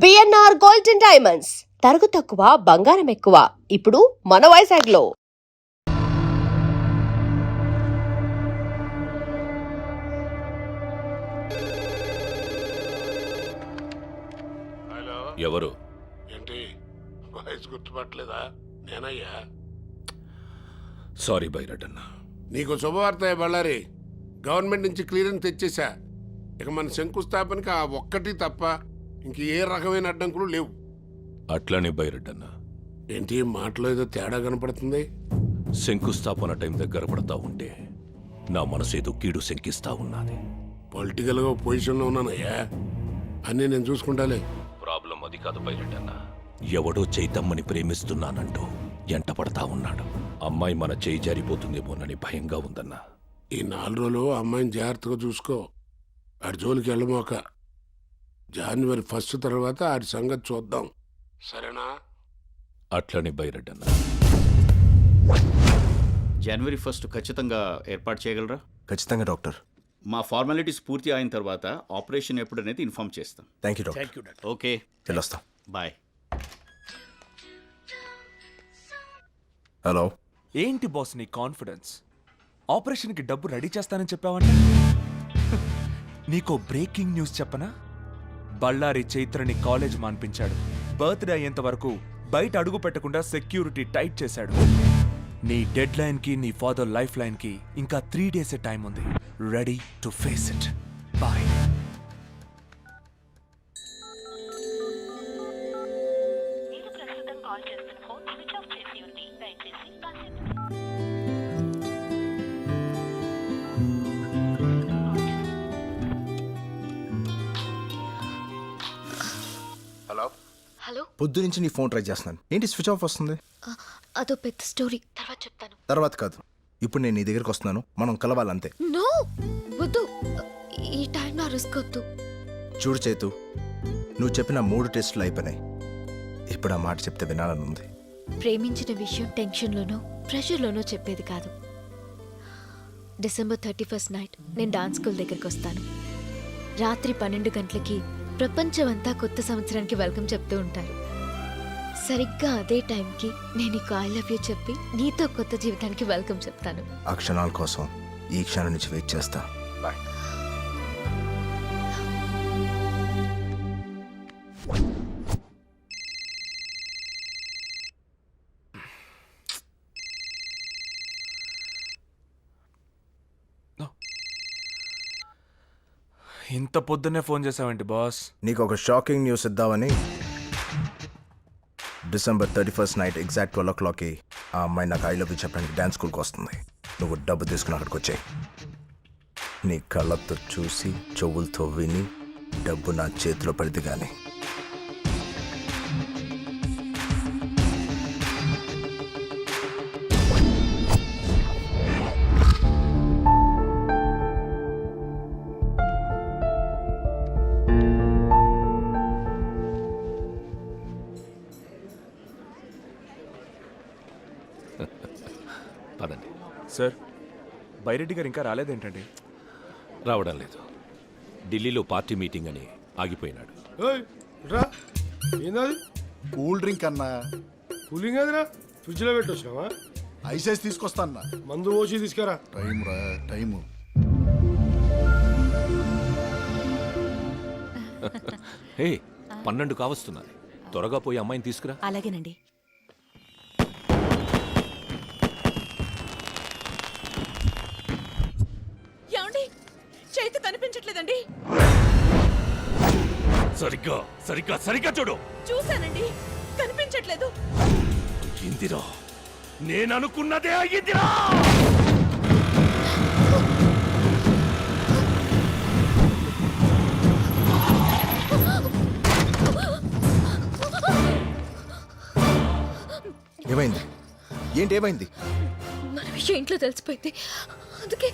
BNR gold and diamonds తరుగు తక్కువ బంగారం ఎక్కువ ఇప్పుడు మన వైజాగ్లో. హలో, ఎవరు? ఏంటి వాయిస్ గుర్తుపట్టలేదా? నేనయ్యా. సారీ బైరడన్న. నీకు శుభవార్త బళ్ళారి. గవర్నమెంట్ నుంచి క్లియరెన్స్ తెచ్చేశా. ఇక మన శంకుస్థాపనకి ఆ ఒక్కటి తప్ప ఇంక ఏ రకమైన అడ్డంకులు లేవు. అట్లనే బైరడన్న. ఏంటి మాటలో ఏదో తేడా కనపడుతుంది? శంకుస్థాపన టైం దగ్గర పడతా ఉంటే నా మనసేదో కీడు శంకిస్తా ఉన్నది. పొలిటికల్గా పొజిషన్లో ఉన్నానయ్యా, అన్నీ నేను చూసుకుంటాలే. ప్రాబ్లం అది కాదు బైరడన్న. ఎవడో చైతమ్మని ప్రేమిస్తున్నానంటూ ఎంట పడతా ఉన్నాడు. అమ్మాయి మన చేయి జారిపోతుందేమోనని భయంగా ఉందన్నా. ఈ 4 రోజులు అమ్మాయిని జాగ్రత్తగా చూసుకో. ఆడి జోలికి వెళ్ళమోక. జనవరి 1 తర్వాత ఆడి సంగతి చూద్దాం, సరేనా? అట్లనే బైరడన్న. జనవరి 1 ఖచ్చితంగా ఏర్పాటు చేయగలరా? ఖచ్చితంగా డాక్టర్. మా ఫార్మాలిటీస్ పూర్తి అయిన తర్వాత ఆపరేషన్ ఎప్పుడనేది ఇన్ఫార్మ్ చేస్తాం. Thank you doctor. ఓకే, వెళ్ళొస్తాం. బాయ్. హలో. ఏంటి బాస్ నీ కాన్ఫిడెన్స్? ఆపరేషన్కి డబ్బు రెడీ చేస్తానని చెప్పావంటే నీకో బ్రేకింగ్ న్యూస్ చెప్పనా? బళ్ళారి చైత్రని కాలేజ్ మాన్పించాడు. బర్త్డే అయ్యేంత వరకు బయట అడుగు పెట్టకుండా సెక్యూరిటీ టైట్ చేశాడు. నీ డెడ్ లైన్ కి నీ ఫాదర్ లైఫ్ లైన్ కి ఇంకా 3 days టైం ఉంది. Ready to face it. Bye. Hello. Hello, పొద్దు నుంచి నీ ఫోన్ ట్రై చేస్తున్నాను. ఏంటి స్విచ్ ఆఫ్ వస్తుంది? అదో పెద్ద స్టోరీ, తర్వాత చెప్తాను. తర్వాత కాదు, ఇప్పుడు నేను నీ దగ్గరికి వస్తున్నాను, మనం కలవాలంతే. నో, వద్దు. ఈ టైం నా రిస్క్ వద్దు. చూడు చేతు, నువ్వు చెప్పిన 3 టెస్టులు అయిపోయినాయి. ఇప్పుడు ఆ మాట చెప్తే వినాలని ఉంది. ప్రేమించిన విషయం టెన్షన్లోనో ప్రెషర్లోనో చెప్పేది కాదు. December 31st నైట్ నేను డాన్స్ స్కూల్ దగ్గరికి వస్తాను. రాత్రి 12 గంటలకి ప్రపంచమంతా కొత్త సంవత్సరానికి వెల్కమ్ చెప్తూ ఉంటారు. సరిగ్గా అదే టైంకి నేను నీకు ఐ లవ్ యూ చెప్పి నీతో కొత్త జీవితానికి వెల్కమ్ చెప్తాను. ఆ క్షణాల కోసం ఈ క్షణం నుంచి వెయిట్ చేస్తా. బాయ్. ఇంత పొద్దున్నే ఫోన్ చేసావేంటి బాస్? నీకు ఒక షాకింగ్ న్యూస్ ఇద్దామని. December 31st నైట్ ఎగ్జాక్ట్ 12 o'clockకి ఆ అమ్మాయి నాకు ఐ లవ్ యూ చెప్పడానికి డ్యాన్స్ స్కూల్కి వస్తుంది. నువ్వు డబ్బు తీసుకుని అక్కడికి వచ్చాయి. నీ కళ్ళతో చూసి చెవులతో విని డబ్బు నా చేతిలో పడితే కానీ. పదండి. సార్, బైరెడ్డి గారు ఇంకా రాలేదేంటండి? రావడం లేదు. ఢిల్లీలో పార్టీ మీటింగ్ అని ఆగిపోయినాడు. ఏంది కూల్ డ్రింక్ అన్నా? కూలింగ్ అదిరా, ఫ్రిడ్జ్ లో పెట్టొచ్చినావా? ఐసెస్ తీసుకొస్తా అన్నా. మందు పోసి తీసుకురా. టైం రా, టైము. హే, 12 కావస్తున్నది. త్వరగా పోయి అమ్మాయిని తీసుకురా. అలాగేనండి. ఏమండి, చేతి కనిపించట్లేదండి. సరిగ్గా సరిగ్గా సరిగ్గా చూడు. చూశానండి, కనిపించట్లేదు. అయ్యిందిరా, నేననుకున్నదే అయ్యిందిరా. ఏమైంది? ఏంటి ఏమైంది? మన విషయం ఇంట్లో తెలిసిపోయింది, అందుకే.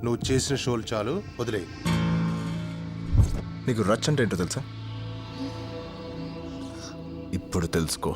నువ్వు చేసిన షోలు చాలు, వదిలేయి. నీకు రచ్ అంటే ఏంటో తెలుసా? ఇప్పుడు తెలుసుకో.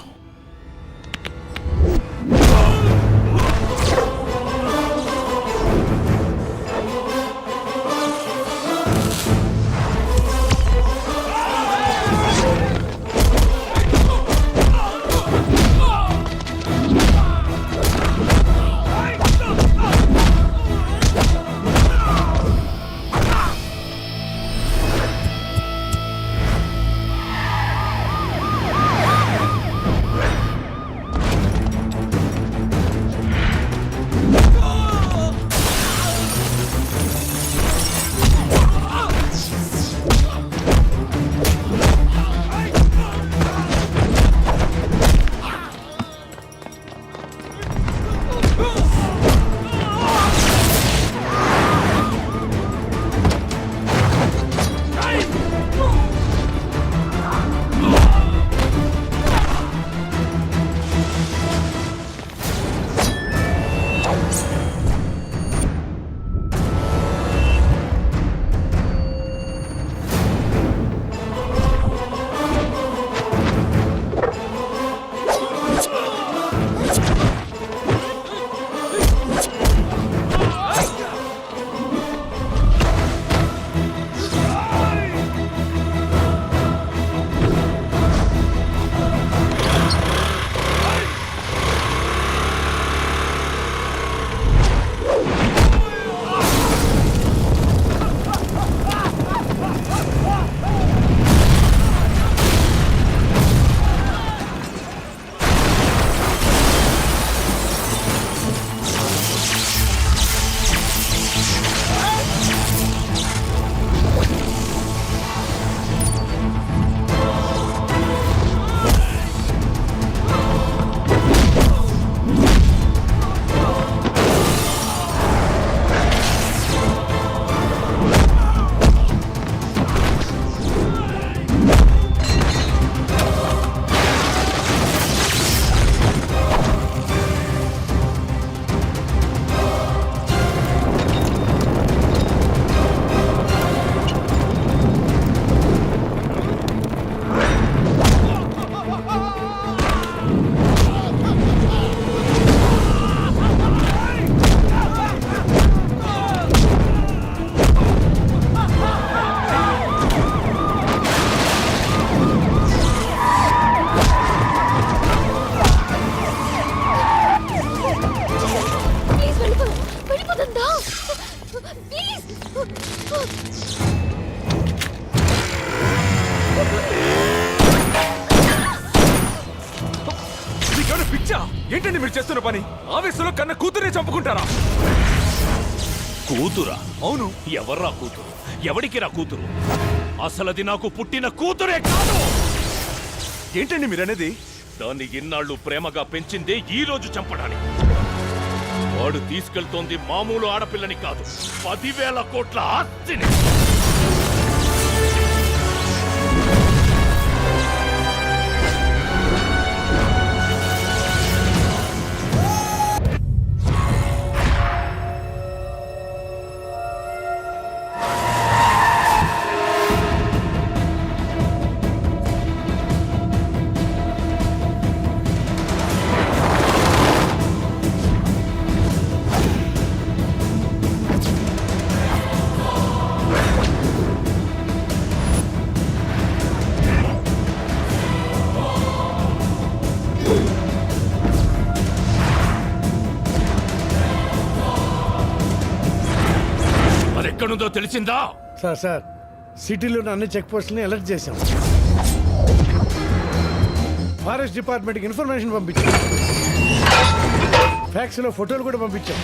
ఏంటండి మీరు చేస్తున్న పని? ఆవేశంలో కన్న కూతురే చంపుకుంటారా? కూతురా? అవును. ఎవర్రా కూతురు? ఎవడికి రా కూతురు? అసలది నాకు పుట్టిన కూతురే కాదు. ఏంటండి మీరనేది? దాన్ని ఇన్నాళ్ళు ప్రేమగా పెంచిందే ఈ రోజు చంపడానికి. వాడు తీసుకెళ్తోంది మామూలు ఆడపిల్లని కాదు, 10,000 కోట్ల ఆస్తిని. ఎక్కడుందో తెలిసిందా? సార్ సిటీలోని అన్ని చెక్ పోస్టులని అలర్ట్ చేశాం. ఫారెస్ట్ డిపార్ట్మెంట్కి ఇన్ఫర్మేషన్ పంపించాం. ఫ్యాక్స్లో ఫోటోలు కూడా పంపించాం.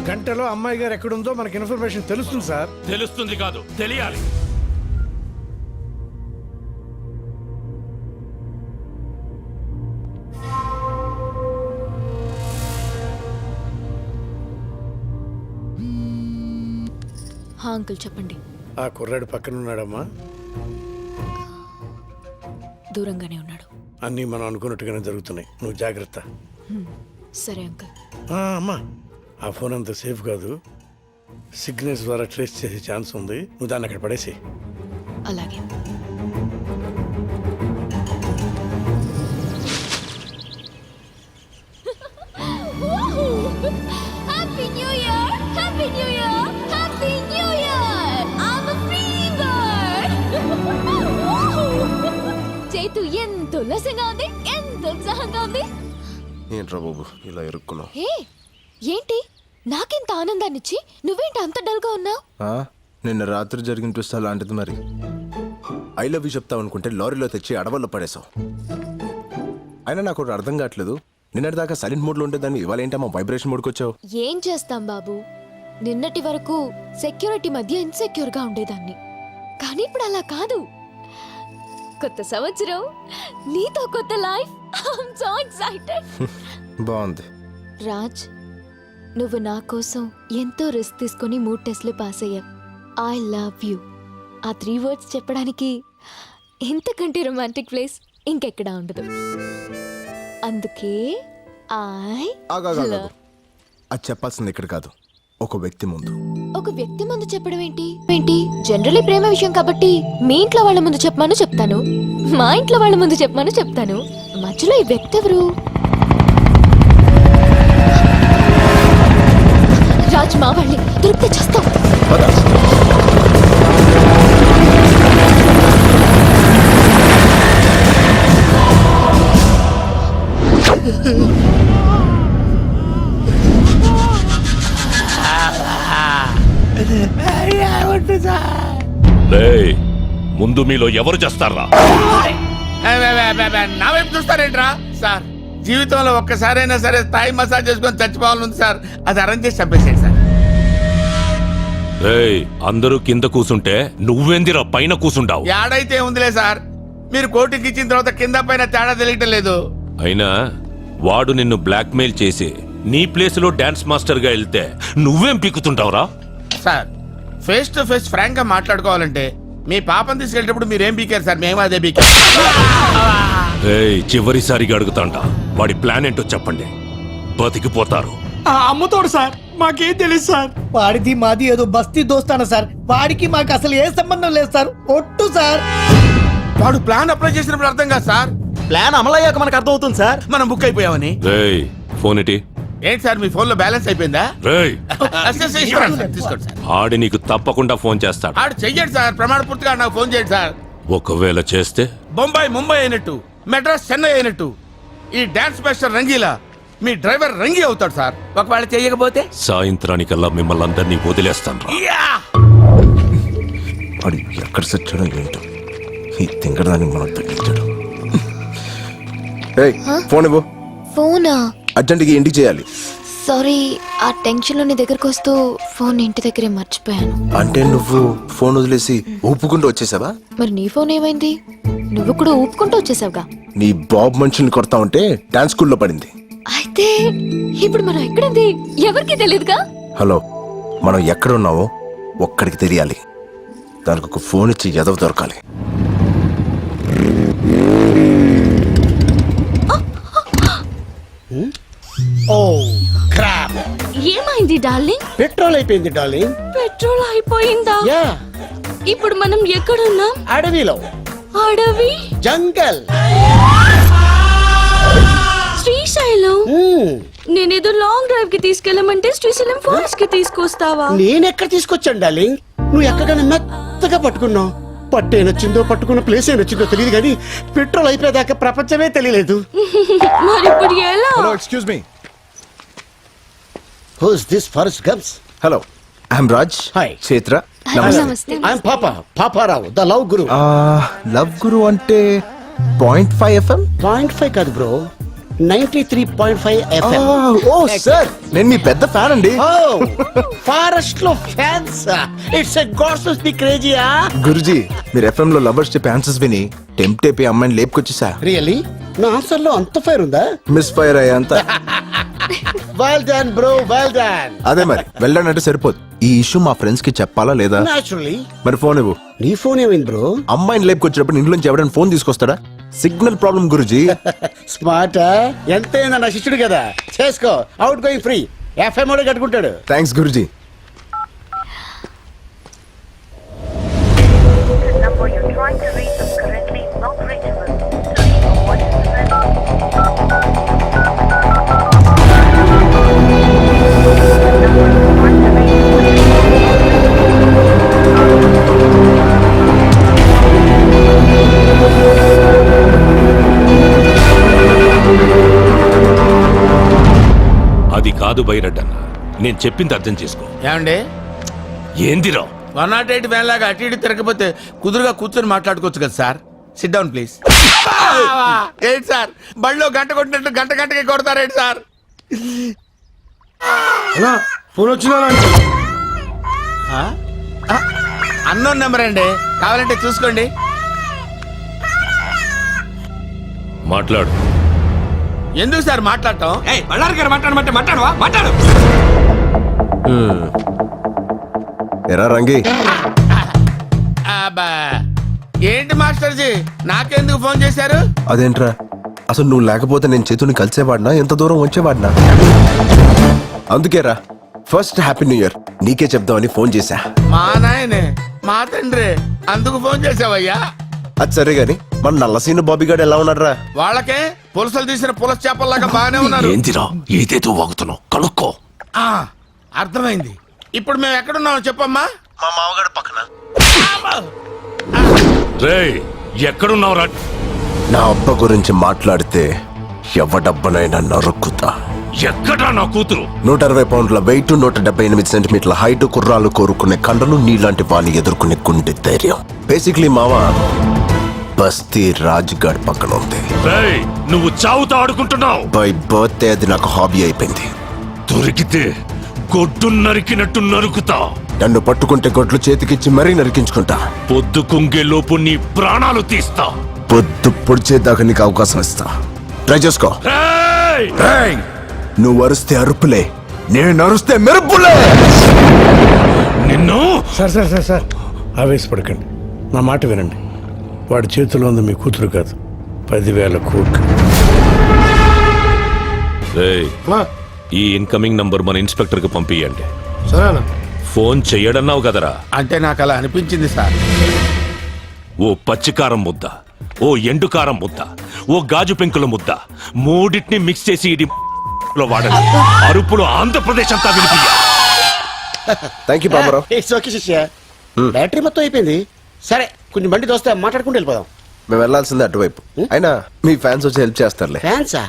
గంటలో అమ్మాయి గారు ఎక్కడుందో మనకి ఇన్ఫర్మేషన్ తెలుస్తుంది సార్. తెలుస్తుంది కాదు, తెలియాలి. అంకుల్ చెప్పండి. ఆ కుర్రాడు పక్కన ఉన్నాడమ్మా? దూరంగానే ఉన్నాడు. అన్నీ మనం అనుకున్నట్టుగానే జరుగుతున్నాయి. నువ్వు జాగ్రత్త. సరే అంకుల్. అమ్మా ఆ ఫోన్ అంత సేఫ్ కాదు. సిగ్నల్స్ ద్వారా ట్రేస్ చేసే ఛాన్స్ ఉంది. నువ్వు దాన్ని అక్కడ పడేసి. అలాగే. Happy new year, happy new year, happy new year. I'm a fever. చేతు ఎంత ఉల్లాసంగా ఉంది, ఎంత ఉత్సాహంగా ఉంది. ఏంట్రా బాబు ఇలా ఇరుక్కున్నావు? హే, ఏంటి నాకెంత ఆనందాన్నిచ్చి నువ్వేంటి అంత డల్గా ఉన్నావు? నిన్న రాత్రి జరిగిన ట్విస్ట్ అలాంటిది. మరి ఐ లవ్ యూ చెప్తావు అనుకుంటే లారీలో తెచ్చి అడవుల్లో పడేసావు. అయినా నాకు ఒకటి అర్థం కావట్లేదు. నిన్నటి దాకా సైలెంట్ మోడ్లో ఉండేదాన్ని ఇవాళ ఏంటమ్మా వైబ్రేషన్ మోడ్కి వచ్చావు? ఏం చేస్తాం బాబు, నిన్నటి వరకు సెక్యూరిటీ మధ్య ఇన్సెక్యూర్గా ఉండేదాన్ని. కానీ ఇప్పుడు అలా కాదు. కొత్త సంవత్సరం, నీతో కొత్త లైఫ్. I'm so excited. బాగుంది. రాజ్, నువ్వు నా కోసం ఎంతో రిస్క్ తీసుకొని 3 టెస్ట్లు పాస్ అయ్యావు. I love you. ఆ 3 words చెప్పడానికి ఇంతకంటే రొమాంటిక్ ప్లేస్ ఇంకెక్కడా ఉండదు. అందుకే ఆగాగాగా. అది చెప్పాల్సింది ఇక్కడ కాదు, ఒక వ్యక్తి ముందు. ఒక వ్యక్తి ముందు చెప్పడం ఏంటి? జనరలీ ప్రేమ విషయం కాబట్టి మీ ఇంట్లో వాళ్ళ ముందు చెప్పమని చెప్తాను, మా ఇంట్లో వాళ్ళ ముందు చెప్పమని చెప్తాను. మధ్యలో ఈ వ్యక్తి ఎవరు? రాజ్, మా వాళ్ళని దొరికితే చేస్తాం. రేయ్, ముందు మీలో ఎవరు చేస్తారా? నా వైపు చూస్తారేంట్రా సార్? జీవితంలో ఒక్కసారైనా సరే థాయ్ మసాజ్ చేసుకొని చచ్చిపోవాలని సార్. అది అరేంజ్ చేసి చంపేసేయండి సార్. రేయ్, అందరూ కింద కూసుంటే నువ్వెందిరా పైన కూసుండావు? ఏడైతే ఉందిలే సార్, మీరు కోర్టుకి ఇచ్చిన తర్వాత కింద పైన తేడా తెలియటం లేదు. అయినా వాడు నిన్ను బ్లాక్మెయిల్ చేసి నీ ప్లేస్ లో డాన్స్ మాస్టర్ గా వెళ్తే నువ్వేం పీకుతుంటావురా? Sir, face to face frank గా మాట్లాడుకోవాలంటే మీ పాపం తీసుకెళ్ళేటప్పుడు మీరేం పీకారు సార్? మేము అదే పీకారు. రేయ్, చివరిసారిగా అడుగుతాంట, వాడి ప్లాన్ ఏంటో చెప్పండి, బతికిపోతారు. అమ్ముతోడు సార్, మాకేం తెలియదు సార్. వాడిది మాది ఏదో బస్తీ దోస్తాన సార్. వాడికి మాకు అసలు ఏ సంబంధం లేదు సార్. ఒట్టు సార్. వాడు ప్లాన్ అప్లై చేసినప్పుడు అర్థం కాదు సార్. ప్లాన్ అమలయ్యాక మనకు అర్థం అవుతుంది సార్ మనం బుక్ అయిపోయామని. రేయ్, ఫోన్ ఇటీ. ఏంటి సార్, మీ ఫోన్ లో బ్యాలెన్స్ అయిపోయిందా? రేయ్, తీసుకోండి సార్. ఆడి నీకు తప్పకుండా ఫోన్ చేస్తాడు. ఆడు చెయ్యండి సార్, ప్రమాణ పూర్తిగా నాకు ఫోన్ చేయండి సార్. ఒకవేళ చేస్తే బొంబాయి ముంబై అయినట్టు, మెడ్రాస్ చెన్నై అయినట్టు ఈ డాన్స్ మాస్టర్ రంగీలా మీ డ్రైవర్ రంగి అవుతాడు సార్. ఒకవేళ చేయకపోతే సాయంత్రానికల్లా మిమ్మల్ని అందరినీ వదిలేస్తాను. వాడు ఎక్కడ సచ్చాడో ఏంటో, ఈ తింగరదాన్ని మనం తగ్గించాడు. ఫోన్ ఇవ్వు. ఫోనా? అర్జెంట్గా ఇంటికి చేయాలి. సారీ, ఆ టెన్షన్ లో నీ దగ్గరకు వస్తూ ఫోన్ ఇంటి దగ్గరే మర్చిపోయాను. అంటే నువ్వు ఫోన్ వదిలేసి ఊపుకుంటూ వచ్చేసావా? మరి నీ ఫోన్ ఏమైంది? నువ్వు కూడా ఊపుకుంటూ వచ్చేసావుగా. నీ బాబు మనుషుల్ని కొడతా ఉంటే డాన్స్ స్కూల్లో పడింది. అయితే ఇప్పుడు మనం ఎక్కడుంది ఎవరికి తెలియదుగా. హలో, మనం ఎక్కడున్నావో ఒక్కడికి తెలియాలి. దానికి ఒక ఫోన్ ఇచ్చి ఎదవ దొరకాలి. ఏమైంది డార్లింగ్? పెట్రోల్ అయిపోయింది డార్లింగ్. పెట్రోల్ అయిపోయిందా? ఇప్పుడు మనం ఎక్కడున్నాం? అడవిలో. అడవి? జంగల్. శ్రీశైలం. నేనేదో లాంగ్ డ్రైవ్ కి తీసుకెళ్ళమంటే శ్రీశైలం ఫారెస్ట్ కి తీసుకొస్తావా? నేనెక్కడ తీసుకొచ్చాను డార్లింగ్? నువ్వు ఎక్కగానే మెత్తగా పట్టుకున్నావు. పట్టే నచ్చిందో పట్టుకున్న ప్లేస్ ఏ నచ్చిందో తెలియదు కానీ పెట్రోల్ అయిపోయేదాకా ప్రపంచమే తెలియలేదు. మరి ఇప్పుడు ఎలా? Hello, excuse me. Who's this Forrest Gumps? Hello, I'm Raj. Hi. Chaitra. నమస్తే. I'm Paparao, the love guru. Love guru అంటే 0.5 FM? 0.5 కాదు బ్రో, 93.5 FM. ఓ సార్, నేను మీ పెద్ద ఫ్యాన్ అండి. ఫారెస్ట్ లో fans. It's a god's to speak క్రేజీయా. గురుజీ, మీరు FM లో లవర్స్ చెప్పే ఆన్సర్స్ విని టెంప్ట్ అయిపోయి అమ్మాయిని లేపుకొచ్చేసా. రియల్లీ? నా ఆన్సర్ లో అంత ఫైర్ ఉందా? మిస్ ఫైర్ అయ్యేంత. Well done bro, well done. అదే మరి, వెళ్ళానంటే సరిపోదు. ఈ ఇష్యూ మా ఫ్రెండ్స్ కి చెప్పాలా లేదా? నాచురల్లీ. మరి ఫోన్ ఇవ్వు. నీ ఫోన్ ఏమైంది బ్రో? అమ్మాయిని లేపుకొచ్చినప్పుడు ఇంట్లోంచి ఎవరైనా ఫోన్ తీసుకొస్తాడా? Signal problem Guruji. స్మార్ట్. ఎంతైనా నా శిష్యుడు కదా, చేసుకో. Out going free. ఎఫ్ఎం కూడా కట్టుకుంటాడు. థ్యాంక్స్ గురుజీ. అది కాదు బైరడ్డన్న, నేను చెప్పింది అర్థం చేసుకో. ఏమండి ఏందిరా 108 వ్యాన్ లాగా అటు ఇటు తిరగకపోతే కుదురుగా కూర్చొని మాట్లాడుకోవచ్చు కదా సార్. SIT down please. ఏంటి సార్ బళ్ళో గంట కొట్టినట్టు గంటకి కొడతారేంటి సార్? ఫోన్ వచ్చినా అన్నోన్ నెంబర్ అండి, కావాలంటే చూసుకోండి. మాట్లాడు. ఎందుకు సార్ మాట్లాడటం? ఎరా రంగి, అబ్బా, ఏంటి మాస్టర్జీ నాకెందుకు ఫోన్ చేశారు? అదేంట్రా అసలు నువ్వు లేకపోతే నేను చేతుని కలిసేవాడినా, ఎంత దూరం వచ్చేవాడినా? అందుకేరా ఫస్ట్ హ్యాపీ న్యూ ఇయర్ నీకే చెప్దామని ఫోన్ చేశా. మా నాయనే మా తండ్రి అందుకు ఫోన్ చేసావయ్యా? అది సరే గాని మన నల్లసీను బాబీగాడు ఎలా ఉన్నాడ్రా? వాళ్ళకే పులసలు తీసిన పులస చేపల్లాగా బాగానే ఉన్నారు. ఏందిరా ఏదేదో వాగుతున్నావు, కనుక్కో. ఆ, అర్థమైంది. ఇప్పుడు మేము ఎక్కడున్నామో చెప్పమ్మా. మా మామగాడు పక్కన. రేయ్ ఎక్కడున్నావురా? నా అబ్బ గురించి మాట్లాడితే ఎవడబ్బనైనా నరుక్కుతా. ఎక్కడా నా కూతురు? 120 పౌండ్ల వెయిట్, 178 సెంటీమీటర్ల హైట్, కుర్రాలు కోరుకునే కండలు, నీలాంటి వాణ్ణి ఎదుర్కొనే గుండె ధైర్యం. బేసిక్లీ మావా బస్తీ రాజ్గాడ్ పక్కన ఉంది. రేయ్ నువ్వు చావుతో ఆడుకుంటున్నావు. బై బర్త్డే అది నాకు హాబీ అయిపోయింది. దొరికితే గొడ్డు నరికినట్టు నరుకుతా. నన్ను పట్టుకుంటే గొడ్లు చేతికిచ్చి మరీ నరికించుకుంటా. పొద్దు కుంగేలోపు నీ ప్రాణాలు తీస్తా. పొద్దు పొడిచేదాకా నీకు అవకాశం ఇస్తా. ట్రై చేసుకో. రేయ్! నువ్వు అరుస్తే అరుపులే, నేను అరుస్తే మెరుపులే. నిన్ను సార్ సార్ సార్ సార్ ఆవేశపడకండి, నా మాట వినండి. వాడి చేతిలో ఉంది మీ కూతురు కాదు, 10,000 కోట్లు. రేయ్, ఈ ఇన్కమింగ్ నంబర్ మన ఇన్స్పెక్టర్ కి పంపియండి. సరేనా? ఫోన్ చెయ్యడన్నావు కదరా? అంటే నాకు అలా అనిపించింది సార్. ఓ పచ్చికారం ముద్ద, ఓ ఎండుకారం ముద్ద, ఓ గాజు పెంకుల ముద్ద, మూడింటిని మిక్స్ చేసి ఇది వాడండి. అరుపులు ఆంధ్రప్రదేశ్ అంతా వినిపించ. Thank you Baburao. It's okay shishya. Battery మొత్తం అయిపోయింది. సరే కొంచెం బండి దోస్తే మాట్లాడుకుంటూ వెళ్ళిపోదాం. మేము వెళ్ళాల్సిందే అటువైపు. అయినా మీ ఫ్యాన్స్ వచ్చి హెల్ప్ చేస్తారులే. ఫ్యాన్సా?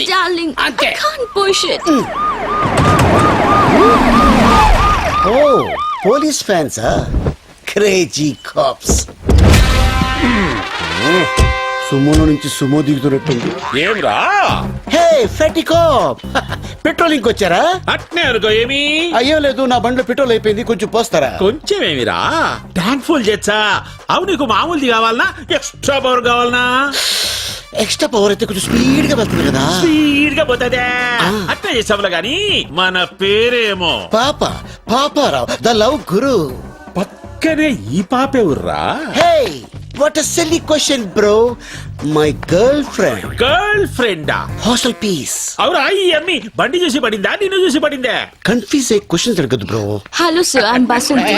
Darling, I can't push it. ఓ పోలీస్ ఫ్యాన్సా? Crazy cops. సుమోలో నుంచి సుమో దిగుతున్నట్టుంది. ఏమిరా? హే ఫెటీ కాప్, పెట్రోలింగ్ వచ్చారా? అట్నే అనుకో. ఏమి? అయ్యో లేదు, నా బండిలో పెట్రోల్ అయిపోయింది, కొంచెం పోస్తారా? కొంచెం ఏమిరా? ట్యాంక్ ఫుల్ చేచ్చా? అవు నీకు మామూలుది కావాలనా, ఎక్స్ట్రా పవర్ కావాలనా? ఎక్స్ట్రా పవర్ అయితే కొంచెం స్పీడ్ గా వెళ్తుంది కదా. స్పీడ్ గా పోతుందే. అట్లా చేసావులా గాని మన పేరేమో పాపారావు, ద లవ్ గురు. పక్కనే ఈ పాపేవుర్రా? Hey what a silly question bro. My girl friend. Girl ఫ్రెండా? Hostel piece. అవురా? ఈ అమ్మి బండి చూసి పడిందా, నిన్ను చూసి పడిందే? కన్ఫ్యూజ్ అయ్యి క్వశ్చన్స్ అడగదు bro. Hello sir, I'm Basanti.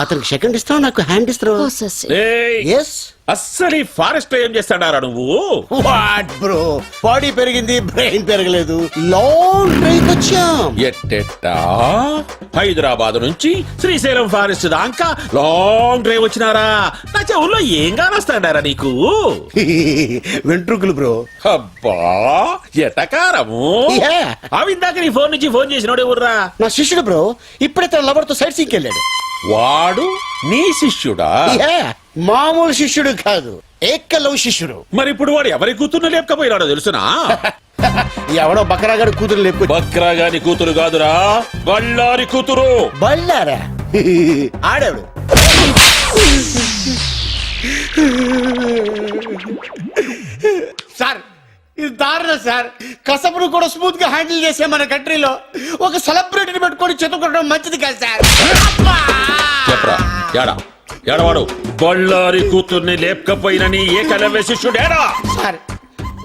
అతనికి సెకండ్ ఇస్తావు, నాకు హ్యాండ్ ఇస్తావు. Oh, sir. ఎస్. అస్సలు ఈ ఫారెస్ట్ లో ఏం చేస్తాడారా నువ్వు? వాట్ బ్రో, బాడీ పెరిగింది, బ్రెయిన్ పెరగలేదు. లాంగ్ డ్రైవ్ వచ్చాం. ఎట్టెట్టా? హైదరాబాద్ నుంచి శ్రీశైలం ఫారెస్ట్ దాకా లాంగ్ డ్రైవ్ వచ్చినారా? నా చెవుల్లో ఏం కానొస్తాడారా నీకు? వెంట్రుకలు బ్రో. అబ్బా ఎటకారము. Yeah. అవి ఇందాక నీ ఫోన్ నుంచి ఫోన్ చేసినోడు ఎవర్రా? నా శిష్యుడు బ్రో, ఇప్పుడే తన లవర్ తో సైట్ సీకి వెళ్ళాడు. వాడు నీ శిష్యుడా? Yeah. మామూలు శిష్యుడు కాదు, ఏకలవ్ శిష్యుడు. మరి ఇప్పుడు వాడు ఎవరి కూతుర్ని లేపకపోయినాడో తెలుసునా? ఎవడో బకరాగాడు కూతురు లేపు. బక్రాగాని కూతురు కాదురా, బళ్ళారి కూతురు. బళ్ళారా? ఆడాడు. సార్ ఇది దారుణం సార్. కసపును కూడా స్మూత్ గా హ్యాండిల్ చేసే మన కంట్రీలో ఒక సెలబ్రిటీని పెట్టుకొని చెతుకోవడం మంచిది కాదు సార్. చెప్పరా యాడా ఎడవాడు? బళ్ళారి కూతుర్ని లేపకపోయిన నీ ఏకలవ్య శిష్యుడేరా? సార్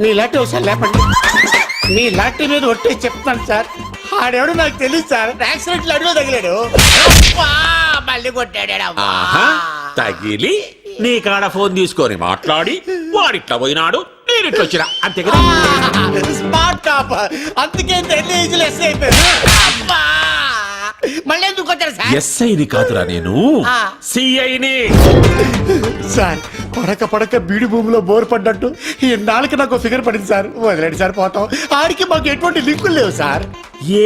నీ లాంటి ఒకసారి లేపండి. మీ లాటరీ మీద ఒట్టేసి చెప్తాను సార్, ఆడెవడు నాకు తెలియదు సార్. యాక్సిడెంట్ అడుగు తగిలాడు. మళ్ళీ కొట్టాడు. తగిలి నీ కాడ ఫోన్ తీసుకొని మాట్లాడి వాడిట్లా పోయినాడు నేనిట్లా వచ్చినా అంతే కదా. స్మార్ట్ టాప్, అందుకే ఏజ్లో ఎస్ అయిపోయారు. మళ్ళీ ఎందుకు వచ్చారు సార్? ఎస్ఐని కాదురా నేను, సిఐని. సార్ పడక బీడి భూమిలో బోర్ పడ్డట్టు ఈ నాలుగు నాకు ఫిగర్ పడింది సార్. వదిలేండి సార్, పోతాం. ఆడికి మాకు ఎటువంటి లింకులు లేవు సార్.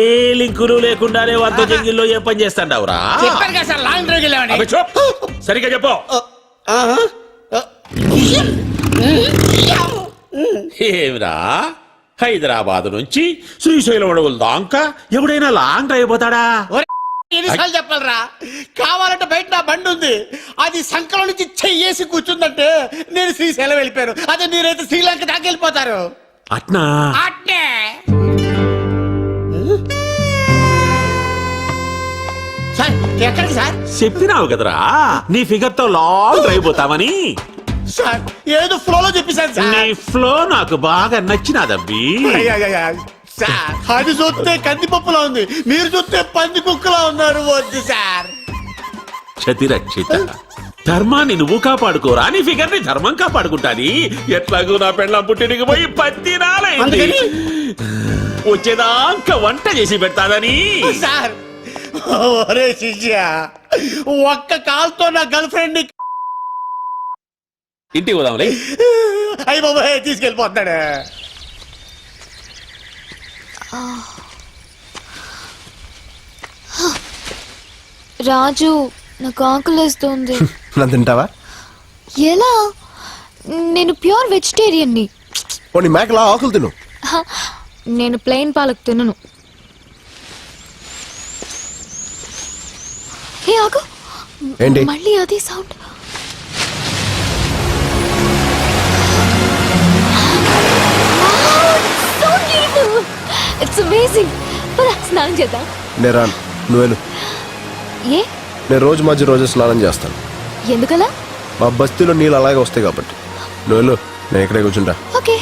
ఏ లింకులు లేకుండానే వంద జంగిల్లో ఏ పని చేస్తాండావురా? చెప్పారు కదా సార్, లాంగ్ డ్రైవ్ వెళ్ళామని. అబ్బే చూప్. సరిగ్గా చెప్పు. ఏమిరా, హైదరాబాద్ నుంచి శ్రీశైలం అడవుల దాకా ఎవడైనా లాంగ్ డ్రైవ్ పోతాడా? ఎన్నిసార్లు చెప్పాలరా? కావాలంటే బయట నా బండి ఉంది, అది సంకలం నుంచి చెయ్యేసి కూర్చుందంటే నేను శ్రీశైలం వెళ్ళిపోయాను. అదే మీరైతే శ్రీలంక దాకా వెళ్ళిపోతారు. అట్నా? అట్నే. సార్ ఎక్కడికి సార్? చెప్పినావు కదరా నీ ఫిగర్ తో లాంగ్ డ్రైవ్ పోతామని. సార్ ఏదో ఫ్లోలో చెప్పేశాను సార్. నీ ఫ్లో నాకు బాగా నచ్చినాదబ్బి. సార్ అది చూస్తే కందిపప్పులా ఉంది, మీరు చూస్తే పంది కుక్కలా ఉన్నారు. వద్దు సార్. క్షతిరక్షిత, ధర్మాన్ని నువ్వు కాపాడుకోరా, నీ ఫిగర్ ని ధర్మం కాపాడుకుంటాది. ఎట్లాగూ నా పెళ్ళం పుట్టినకి పోయి 10 నాలైంది. వచ్చేదాకా వంట చేసి పెడతాదని. సార్ ఒరే శిష్య, ఒక్క కాల్తో నా గర్ల్ ఫ్రెండ్ ని ఇంటికి పోదాంలే. అయ్యి బాబాయ్ తీసుకెళ్ళిపోతాడు. రాజు, నాకు ఆకలేస్తుంది. నన్ను తింటావా? ఎలా? నేను ప్యూర్ వెజిటేరియన్ని. పోనీ మేకలా ఆకులు తిను. నేను ప్లెయిన్ పాలక్ తినను. ఏ ఆగు, ఏంటి? మళ్ళీ అదే సౌండ్. It's amazing. స్నానం చేద్దాం. నేను రాను, నువ్వు వెళ్ళు. ఏ? నేను రోజు స్నానం చేస్తాను. ఎందుకలా? మా బస్తీలో నీళ్ళు అలాగే వస్తాయి కాబట్టి. నువ్వు వెళ్ళు, నేను ఇక్కడే కూర్చుంటా. ఓకే.